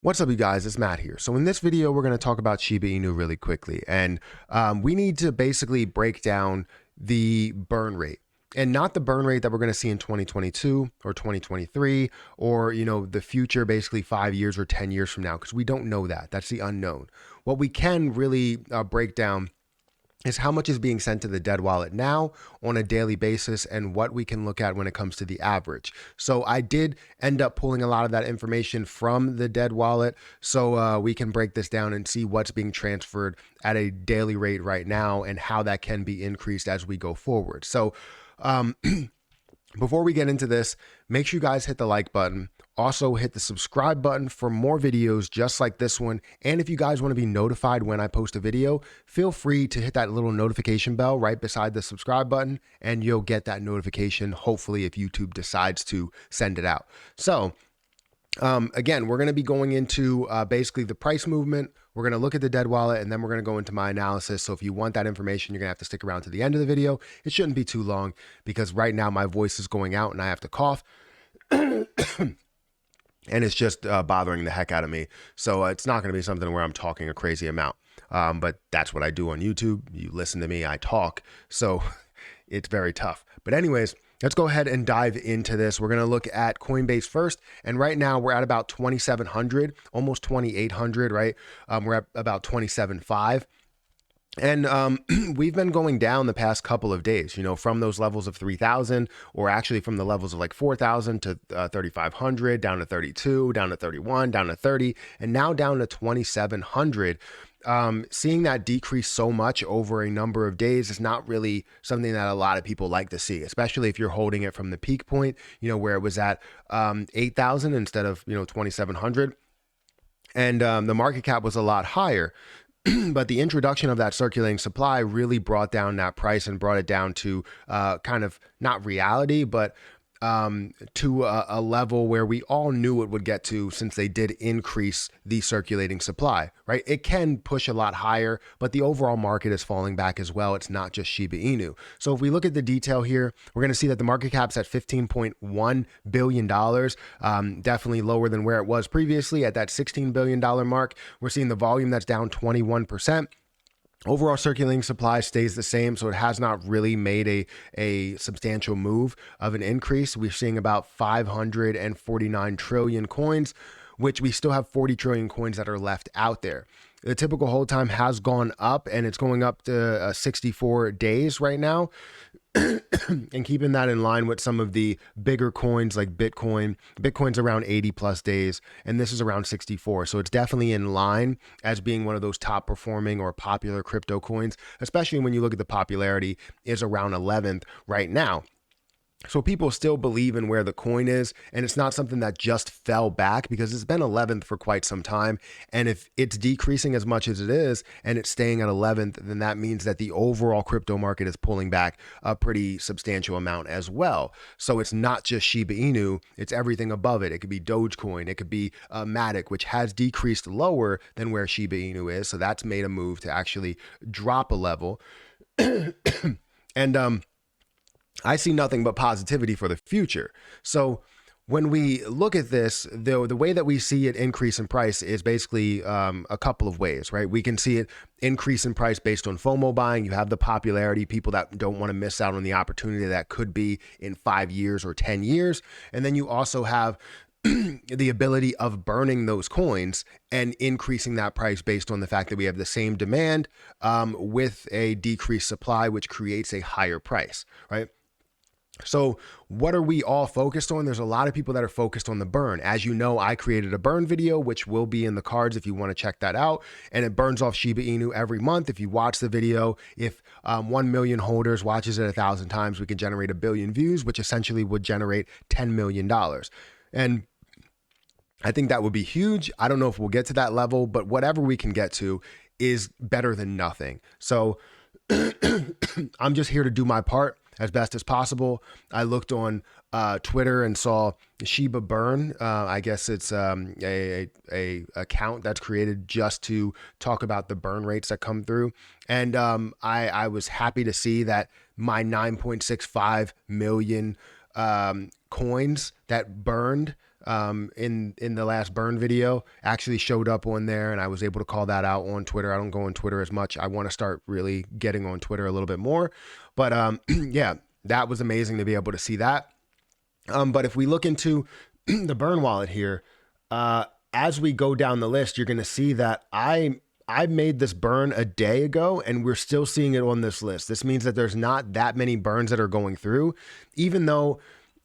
What's up, you guys? It's Matt here. So in this video, we're going to talk about Shiba Inu really quickly. And we need to basically break down the burn rate. And not the burn rate that we're going to see in 2022 or 2023 or, the future, basically 5 years or 10 years from now, because we don't know that. That's the unknown. What we can really break down is how much is being sent to the dead wallet now on a daily basis and what we can look at when it comes to the average. So I did end up pulling a lot of that information from the dead wallet, so we can break this down and see what's being transferred at a daily rate right now and how that can be increased as we go forward. So before we get into this, make sure you guys hit the like button. Also hit the subscribe button for more videos just like this one. And if you guys want to be notified when I post a video, feel free to hit that little notification bell right beside the subscribe button, and you'll get that notification, hopefully, if YouTube decides to send it out. So again, we're going to be going into basically the price movement. We're going to look at the dead wallet, and then we're going to go into my analysis. So if you want that information, you're going to have to stick around to the end of the video. It shouldn't be too long because right now my voice is going out and I have to cough. And it's just bothering the heck out of me. So it's not going to be something where I'm talking a crazy amount. But that's what I do on YouTube. You listen to me, I talk. So it's very tough. But anyways, let's go ahead and dive into this. We're going to look at Coinbase first. And right now we're at about 2,700, almost 2,800, right? We're at about 27.5. And we've been going down the past couple of days, from those levels of 3,000, or actually from the levels of like 4,000 to 3,500, down to 32, down to 31, down to 30, and now down to 2,700. Seeing that decrease so much over a number of days is not really something that a lot of people like to see, especially if you're holding it from the peak point, where it was at 8,000 instead of, 2,700. And the market cap was a lot higher. But the introduction of that circulating supply really brought down that price and brought it down to kind of not reality, but to a level where we all knew it would get to, since they did increase the circulating supply, right? It can push a lot higher, but the overall market is falling back as well. It's not just Shiba Inu. So if we look at the detail here, we're going to see that the market cap's at $15.1 billion, definitely lower than where it was previously at that $16 billion mark. We're seeing the volume that's down 21%. Overall circulating supply stays the same, so it has not really made a substantial move of an increase. We're seeing about 549 trillion coins, which we still have 40 trillion coins that are left out there. The typical hold time has gone up, and it's going up to 64 days right now. And keeping that in line with some of the bigger coins like Bitcoin's around 80 plus days, and this is around 64. So it's definitely in line as being one of those top performing or popular crypto coins, especially when you look at the popularity is around 11th right now. So people still believe in where the coin is, and it's not something that just fell back, because it's been 11th for quite some time. And if it's decreasing as much as it is and it's staying at 11th, then that means that the overall crypto market is pulling back a pretty substantial amount as well. So it's not just Shiba Inu, it's everything above it. It could be Dogecoin, it could be Matic, which has decreased lower than where Shiba Inu is. So that's made a move to actually drop a level. And I see nothing but positivity for the future. So when we look at this, the way that we see it increase in price is basically a couple of ways, right? We can see it increase in price based on FOMO buying. You have the popularity, people that don't want to miss out on the opportunity that could be in 5 years or 10 years. And then you also have the ability of burning those coins and increasing that price based on the fact that we have the same demand with a decreased supply, which creates a higher price, right? So what are we all focused on? There's a lot of people that are focused on the burn. As you know, I created a burn video, which will be in the cards if you want to check that out. And it burns off Shiba Inu every month. If you watch the video, if 1 million holders watches it 1,000 times, we can generate 1 billion views, which essentially would generate $10 million. And I think that would be huge. I don't know if we'll get to that level, but whatever we can get to is better than nothing. So I'm just here to do my part as best as possible. I looked on Twitter and saw Shibaburn. I guess it's a account that's created just to talk about the burn rates that come through. And I was happy to see that my 9.65 million coins that burned in the last burn video actually showed up on there, and I was able to call that out on Twitter. I don't go on Twitter as much. I want to start really getting on Twitter a little bit more, but yeah, that was amazing to be able to see that. But if we look into the burn wallet here, as we go down the list, you're going to see that I made this burn a day ago, and we're still seeing it on this list. This means that there's not that many burns that are going through, even though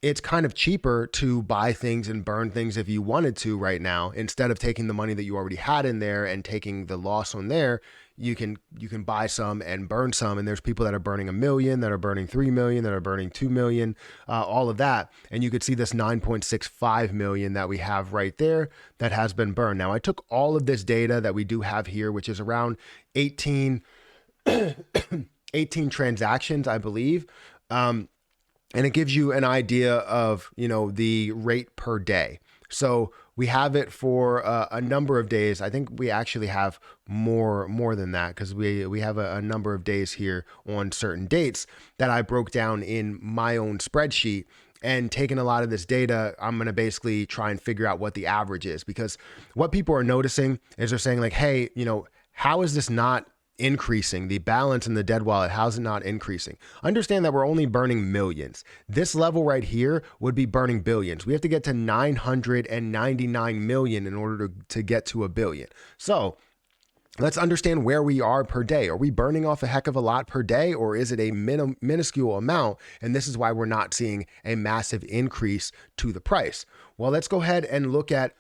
it's kind of cheaper to buy things and burn things if you wanted to right now. Instead of taking the money that you already had in there and taking the loss on there, you can buy some and burn some. And there's people that are burning 1 million, that are burning 3 million, that are burning 2 million, all of that. And you could see this 9.65 million that we have right there that has been burned. Now, I took all of this data that we do have here, which is around 18 transactions, I believe. And it gives you an idea of, the rate per day. So we have it for a number of days. I think we actually have more than that, because we have a number of days here on certain dates that I broke down in my own spreadsheet. And taking a lot of this data, I'm going to basically try and figure out what the average is, because what people are noticing is they're saying like, hey, how is this not increasing? The balance in the dead wallet, how's it not increasing? Understand that we're only burning millions. This level right here would be burning billions. We have to get to 999 million in order to get to 1 billion. So let's understand where we are per day. Are we burning off a heck of a lot per day, or is it a minuscule amount? And this is why we're not seeing a massive increase to the price. Well, let's go ahead and look at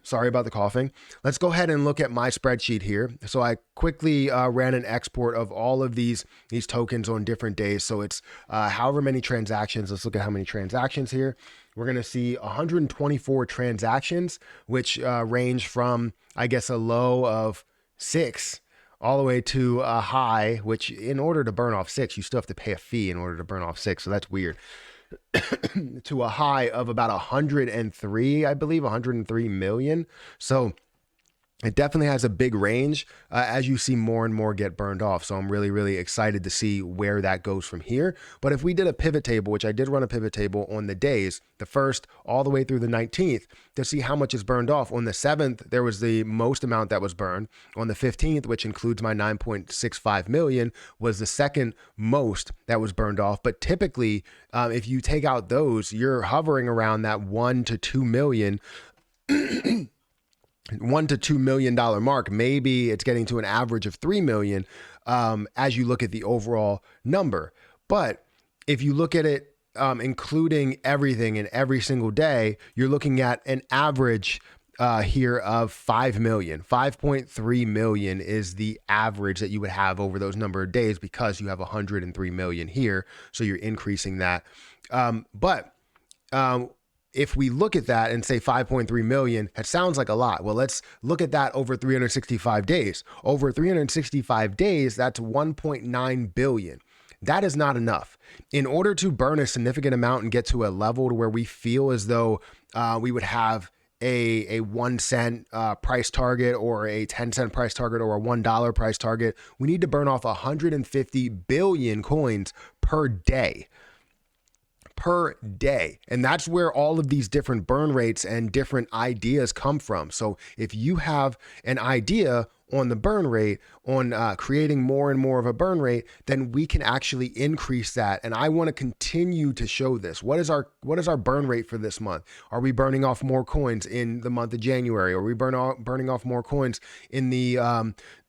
sorry about the coughing. Let's go ahead and look at my spreadsheet here. So I quickly ran an export of all of these tokens on different days. So it's however many transactions. Let's look at how many transactions here. We're going to see 124 transactions, which range from, I guess, a low of 6 all the way to a high, which in order to burn off 6, you still have to pay a fee in order to burn off 6. So that's weird. To a high of about 103, I believe, 103 million. So it definitely has a big range as you see more and more get burned off. So I'm really, really excited to see where that goes from here. But if we did a pivot table, which I did run a pivot table on the days, the 1st all the way through the 19th, to see how much is burned off. On the 7th, there was the most amount that was burned. On the 15th, which includes my 9.65 million, was the second most that was burned off. But typically, if you take out those, you're hovering around that $1 to $2 million $1 to $2 million mark. Maybe it's getting to an average of 3 million as you look at the overall number. But if you look at it, including everything in every single day, you're looking at an average here of 5 million. 5.3 million is the average that you would have over those number of days, because you have 103 million here. So you're increasing that. If we look at that and say 5.3 million, that sounds like a lot. Well, let's look at that over 365 days. Over 365 days, that's 1.9 billion. That is not enough. In order to burn a significant amount and get to a level to where we feel as though we would have a 1 cent price target, or a 10-cent price target, or a $1 price target, we need to burn off 150 billion coins per day. And that's where all of these different burn rates and different ideas come from. So if you have an idea on the burn rate, on creating more and more of a burn rate, then we can actually increase that. And I want to continue to show this. What is our burn rate for this month? Are we burning off more coins in the month of January? Are we burning off more coins in the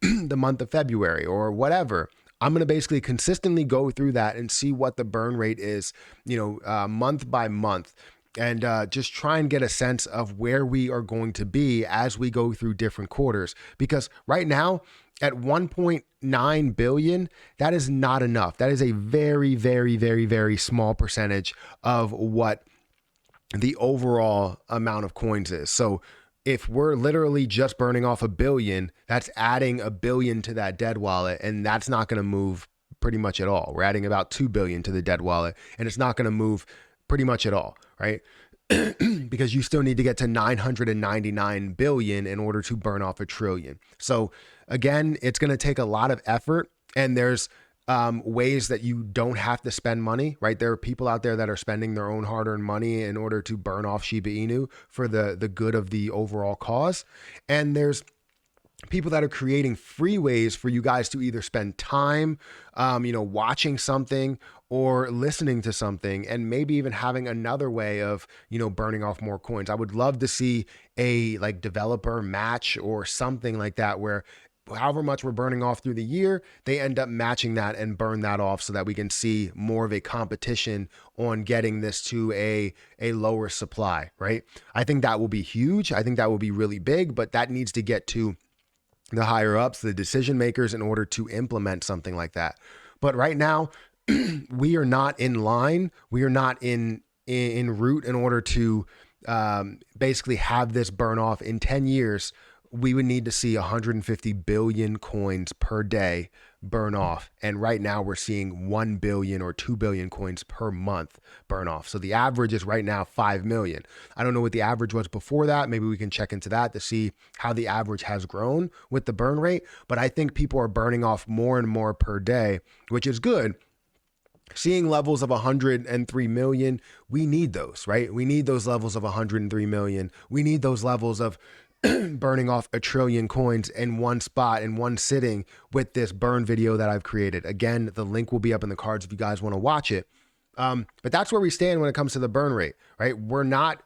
the month of February, or whatever? I'm going to basically consistently go through that and see what the burn rate is, month by month, and just try and get a sense of where we are going to be as we go through different quarters. Because right now at 1.9 billion, that is not enough. That is a very, very, very, very small percentage of what the overall amount of coins is. So if we're literally just burning off 1 billion, that's adding 1 billion to that dead wallet, and that's not going to move pretty much at all. We're adding about 2 billion to the dead wallet, and it's not going to move pretty much at all, right? Because you still need to get to 999 billion in order to burn off 1 trillion. So again, it's going to take a lot of effort, and there's ways that you don't have to spend money, right? There are people out there that are spending their own hard-earned money in order to burn off Shiba Inu for the good of the overall cause. And there's people that are creating free ways for you guys to either spend time, watching something or listening to something, and maybe even having another way of, burning off more coins. I would love to see a like developer match or something like that where however much we're burning off through the year, they end up matching that and burn that off so that we can see more of a competition on getting this to a lower supply, right? I think that will be huge. I think that will be really big, but that needs to get to the higher ups, the decision makers, in order to implement something like that. But right now, we are not in line. We are not in route in order to basically have this burn off in 10 years. We would need to see 150 billion coins per day burn off. And right now we're seeing 1 billion or 2 billion coins per month burn off. So the average is right now 5 million. I don't know what the average was before that. Maybe we can check into that to see how the average has grown with the burn rate. But I think people are burning off more and more per day, which is good. Seeing levels of 103 million, we need those, right? We need those levels of 103 million. We need those levels of burning off 1 trillion coins in one spot, in one sitting, with this burn video that I've created. Again, the link will be up in the cards if you guys want to watch it. But that's where we stand when it comes to the burn rate, right? We're not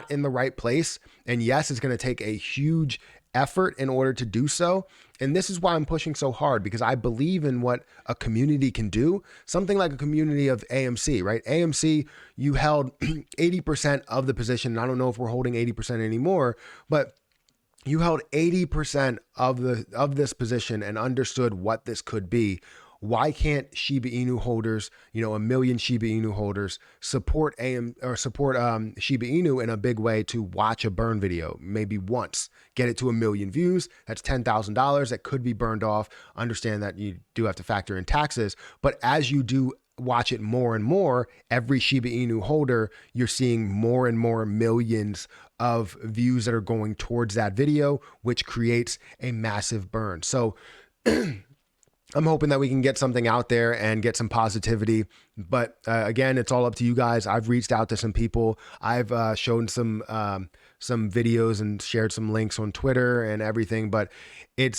in the right place. And yes, it's going to take a huge effort in order to do so. And this is why I'm pushing so hard, because I believe in what a community can do. Something like a community of AMC, right? AMC, you held 80% of the position. I don't know if we're holding 80% anymore, but you held 80% of this position and understood what this could be. Why can't Shiba Inu holders, 1 million Shiba Inu holders, support Shiba Inu in a big way to watch a burn video, maybe once, get it to 1 million views? That's $10,000 that could be burned off. Understand that you do have to factor in taxes, but as you do watch it more and more, every Shiba Inu holder, you're seeing more and more millions of views that are going towards that video, which creates a massive burn. So I'm hoping that we can get something out there and get some positivity. But again, it's all up to you guys. I've reached out to some people. I've shown some videos and shared some links on Twitter and everything. But I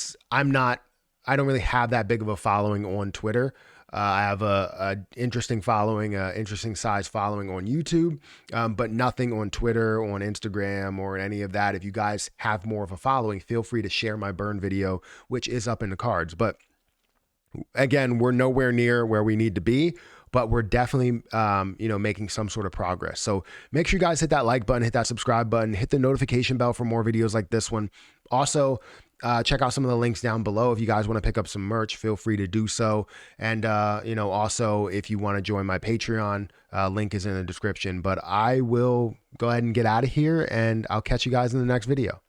don't really have that big of a following on Twitter. I have a interesting following, interesting size following on YouTube, but nothing on Twitter, on Instagram, or any of that. If you guys have more of a following, feel free to share my burn video, which is up in the cards. But again, we're nowhere near where we need to be, but we're definitely, making some sort of progress. So make sure you guys hit that like button, hit that subscribe button, hit the notification bell for more videos like this one. Also, check out some of the links down below. If you guys want to pick up some merch, feel free to do so. And, also if you want to join my Patreon, link is in the description. But I will go ahead and get out of here, and I'll catch you guys in the next video.